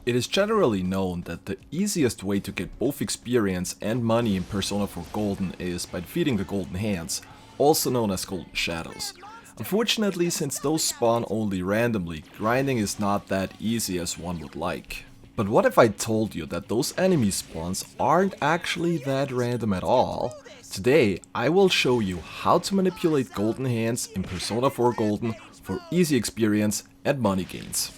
It is generally known that the easiest way to get both experience and money in Persona 4 Golden is by defeating the Golden Hands, also known as Golden Shadows. Unfortunately, since those spawn only randomly, grinding is not that easy as one would like. But what if I told you that those enemy spawns aren't actually that random at all? Today, I will show you how to manipulate Golden Hands in Persona 4 Golden for easy experience and money gains.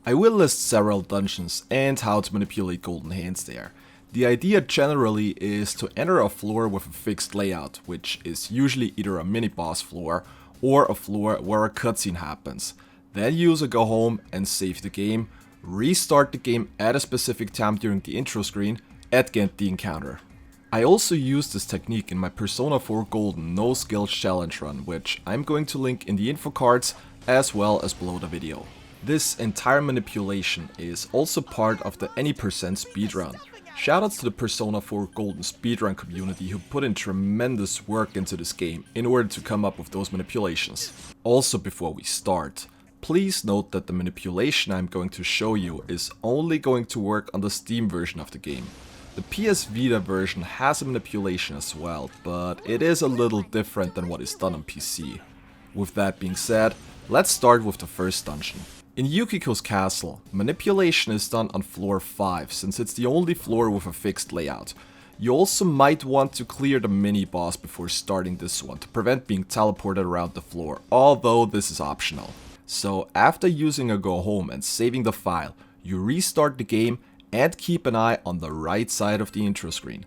I will list several dungeons and how to manipulate Golden Hands there. The idea generally is to enter a floor with a fixed layout, which is usually either a mini-boss floor or a floor where a cutscene happens. Then use a go home and save the game, restart the game at a specific time during the intro screen, and get the encounter. I also use this technique in my Persona 4 Golden no skills challenge run, which I'm going to link in the info cards as well as below the video. This entire manipulation is also part of the any % speedrun. Shoutouts to the Persona 4 Golden speedrun community who put in tremendous work into this game in order to come up with those manipulations. Also, before we start, please note that the manipulation I'm going to show you is only going to work on the Steam version of the game. The PS Vita version has a manipulation as well, but it is a little different than what is done on PC. With that being said, let's start with the first dungeon. In Yukiko's castle, manipulation is done on floor 5 since it's the only floor with a fixed layout. You also might want to clear the mini-boss before starting this one to prevent being teleported around the floor, although this is optional. So after using a go home and saving the file, you restart the game and keep an eye on the right side of the intro screen.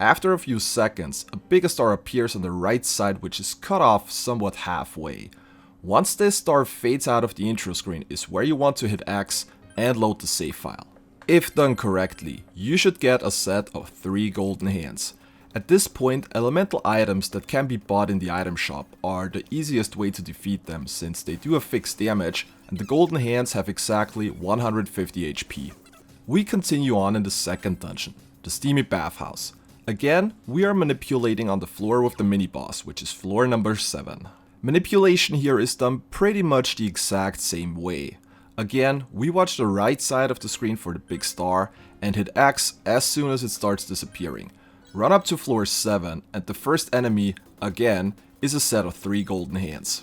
After a few seconds, a bigger star appears on the right side which is cut off somewhat halfway. Once this star fades out of the intro screen is where you want to hit X and load the save file. If done correctly, you should get a set of 3 Golden Hands. At this point, elemental items that can be bought in the item shop are the easiest way to defeat them since they do a fixed damage and the Golden Hands have exactly 150 HP. We continue on in the second dungeon, the Steamy Bathhouse. Again, we are manipulating on the floor with the mini-boss, which is floor number 7. Manipulation here is done pretty much the exact same way. Again, we watch the right side of the screen for the big star and hit X as soon as it starts disappearing. Run up to floor 7 and the first enemy, again, is a set of 3 Golden Hands.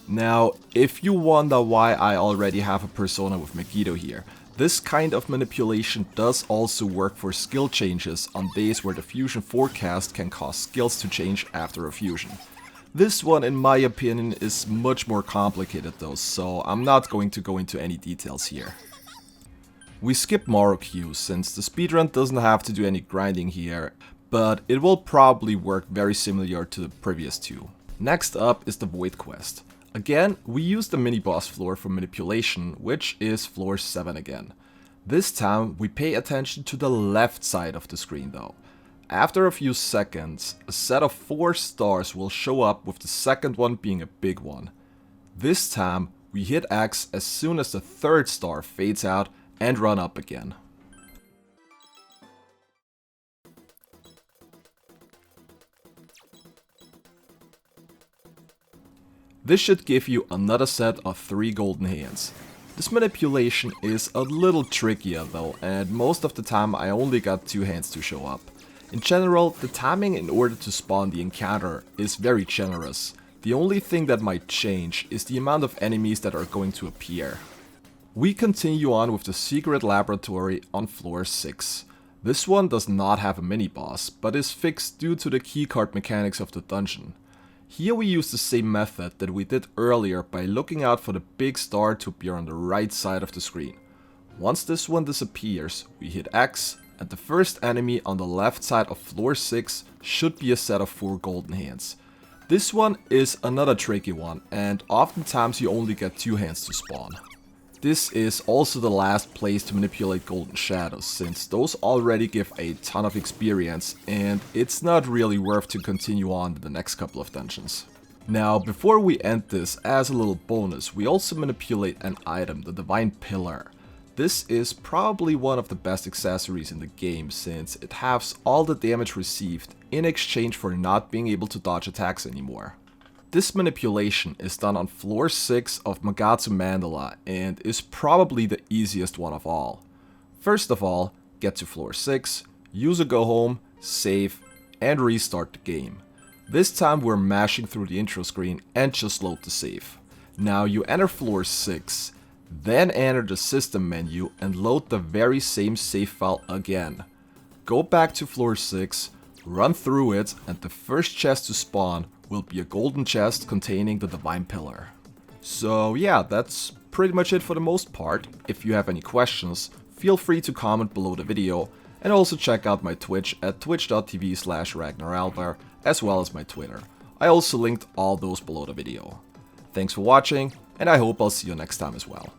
Now, if you wonder why I already have a Persona with Megiddo here, this kind of manipulation does also work for skill changes on days where the fusion forecast can cause skills to change after a fusion. This one, in my opinion, is much more complicated though, so I'm not going to go into any details here. We skip Morokyu since the speedrun doesn't have to do any grinding here, but it will probably work very similar to the previous two. Next up is the Void Quest. Again, we use the mini-boss floor for manipulation, which is floor 7 again. This time, we pay attention to the left side of the screen though. After a few seconds, a set of 4 stars will show up with the second one being a big one. This time, we hit X as soon as the third star fades out and run up again. This should give you another set of 3 Golden Hands. This manipulation is a little trickier though, and most of the time I only got 2 hands to show up. In general, the timing in order to spawn the encounter is very generous. The only thing that might change is the amount of enemies that are going to appear. We continue on with the secret laboratory on floor 6. This one does not have a mini-boss, but is fixed due to the keycard mechanics of the dungeon. Here we use the same method that we did earlier by looking out for the big star to appear on the right side of the screen. Once this one disappears, we hit X, and the first enemy on the left side of floor 6 should be a set of 4 Golden Hands. This one is another tricky one, and oftentimes you only get 2 hands to spawn. This is also the last place to manipulate Golden Shadows, since those already give a ton of experience and it's not really worth to continue on in the next couple of dungeons. Now, before we end this, as a little bonus, we also manipulate an item, the Divine Pillar. This is probably one of the best accessories in the game since it halves all the damage received in exchange for not being able to dodge attacks anymore. This manipulation is done on floor 6 of Magatsu Mandala and is probably the easiest one of all. First of all, get to floor 6, use a go home, save, and restart the game. This time we're mashing through the intro screen and just load the save. Now you enter floor 6, then enter the system menu and load the very same save file again. Go back to floor 6, run through it, and the first chest to spawn will be a golden chest containing the Divine Pillar. So yeah, that's pretty much it for the most part. If you have any questions, feel free to comment below the video, and also check out my Twitch at twitch.tv/RagnarAlvar, as well as my Twitter. I also linked all those below the video. Thanks for watching, and I hope I'll see you next time as well.